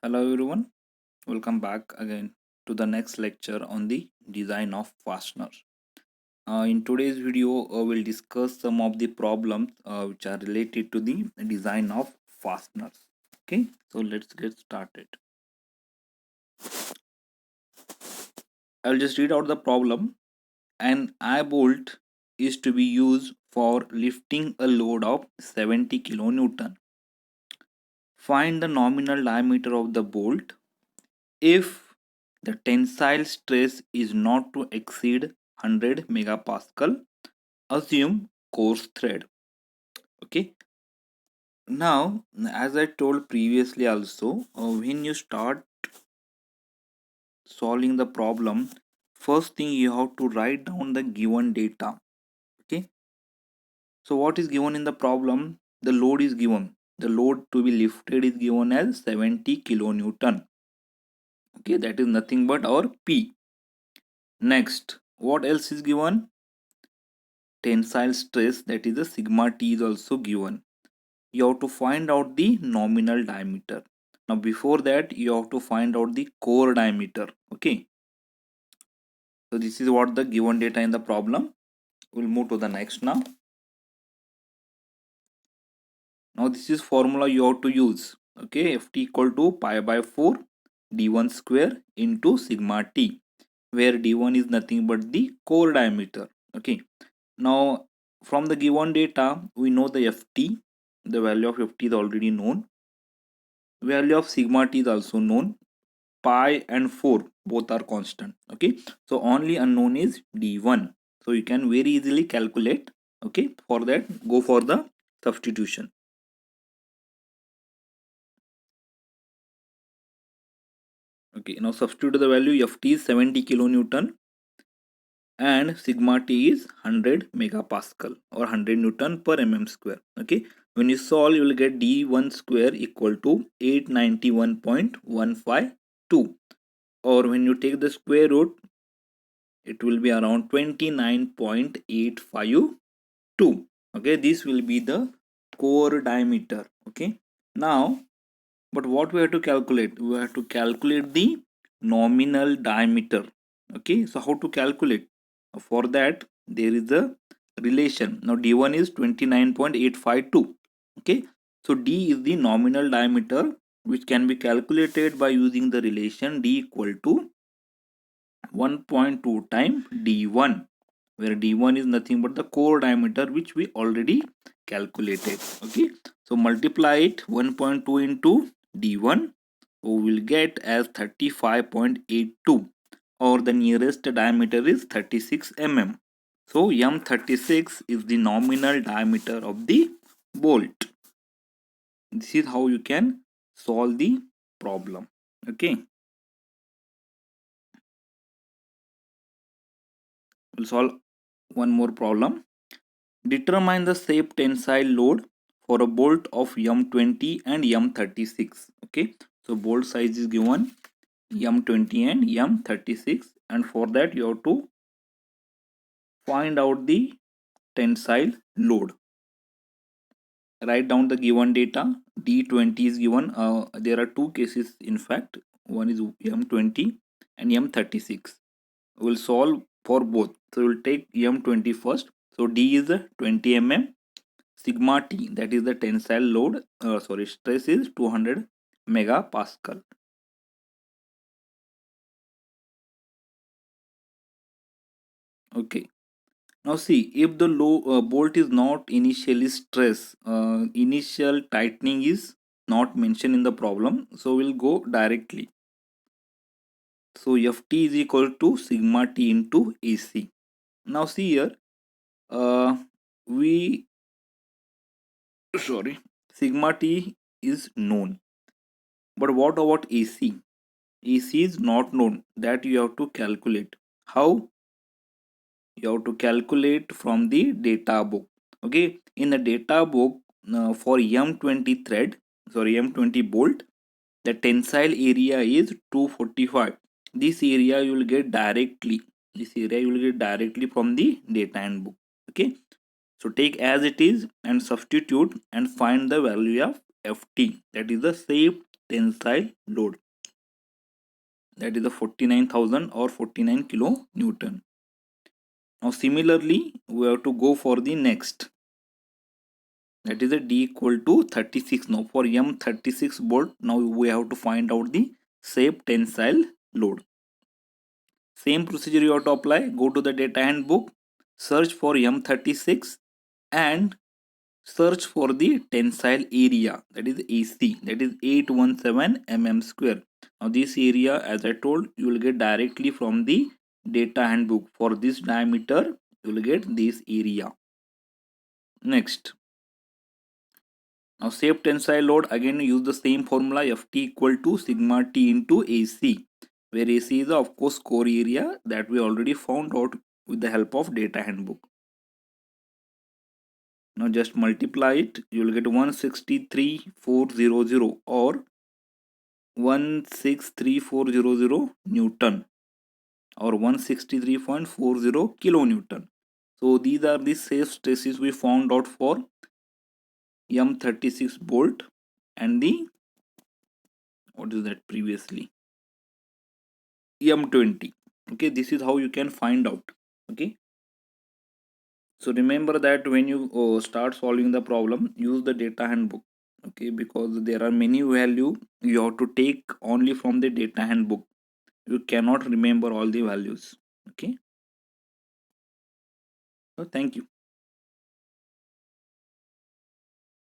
Hello everyone, welcome back again to the next lecture on the design of fasteners. In today's video, we'll discuss some of the problems which are related to the design of fasteners. Okay, so let's get started. I'll just read out the problem. An eye bolt is to be used for lifting a load of 70 kilonewton. Find the nominal diameter of the bolt if the tensile stress is not to exceed 100 megapascal. Assume coarse thread. Okay, now as I told previously also, when you start solving the problem, first thing you have to write down the given data. Okay, so what is given in the problem? The load is given. The load to be lifted is given as 70 kilonewton. Okay, that is nothing but our P. Next, what else is given? Tensile stress, that is the sigma T, is also given. You have to find out the nominal diameter. Now before that you have to find out the core diameter. Okay, so this is what the given data in the problem. We'll move to the next now. Now this is formula you have to use. Okay, Ft equal to pi by 4 d1 square into sigma T, where d1 is nothing but the core diameter. Okay, now from the given data we know the Ft, the value of Ft is already known. Value of sigma T is also known. Pi and 4 both are constant. Okay, so only unknown is d1, so you can very easily calculate. Okay, for that go for the substitution. Okay, now substitute the value. Ft is 70 kilonewton and sigma T is 100 megapascal or 100 newton per mm square. Okay, when you solve you will get d1 square equal to 891.152, or when you take the square root it will be around 29.852. Okay, this will be the core diameter. Okay, now but what we have to calculate, we have to calculate the nominal diameter. Okay, so how to calculate? For that there is a relation. Now d1 is 29.852. Okay, so d is the nominal diameter, which can be calculated by using the relation d equal to 1.2 times d1, where d1 is nothing but the core diameter which we already calculated. Okay, so multiply it 1.2 into d1, we will get as 35.82, or the nearest diameter is 36 mm. So m36 is the nominal diameter of the bolt. This is how you can solve the problem. Okay, we'll solve one more problem. Determine the shape tensile load for a bolt of M20 and M36. Okay, so bolt size is given M20 and M36, and for that you have to find out the tensile load. Write down the given data. D20 is given. There are two cases in fact. One is M20 and M36. We'll solve for both. So we'll take M20 first. So D is 20 mm. Sigma T, that is the tensile load, stress, is 200 megapascal. Okay, now see, if the bolt is not initially stressed, initial tightening is not mentioned in the problem, so we'll go directly. So Ft is equal to sigma T into AC. Now see here, we sorry sigma T is known, but what about AC? AC is not known. That you have to calculate. How? You have to calculate from the data book. Okay, in the data book, for M20 thread, sorry, M20 bolt, the tensile area is 245. This area you will get directly. This area you will get directly from the data handbook. Okay, so take as it is and substitute and find the value of Ft, that is the shape tensile load, that is the 49,000 or 49 kilonewton. Now similarly we have to go for the next, that is a D equal to 36. Now for M36 bolt, now we have to find out the shape tensile load. Same procedure you have to apply. Go to the data handbook, search for M36 and search for the tensile area, that is AC, that is 817 mm square. Now this area, as I told, you will get directly from the data handbook. For this diameter you will get this area. Next, now shape tensile load, again use the same formula, Ft equal to sigma T into AC, where AC is of course core area that we already found out with the help of data handbook. Now just multiply it, you will get 163,400 or 163,400 Newton or 163.40 kilonewton. So these are the safe stresses we found out for M36 bolt and the, what is that previously, M20. Okay, this is how you can find out. Okay, so remember that when you start solving the problem, use the data handbook. Okay, because there are many value you have to take only from the data handbook. You cannot remember all the values. Okay, so thank you.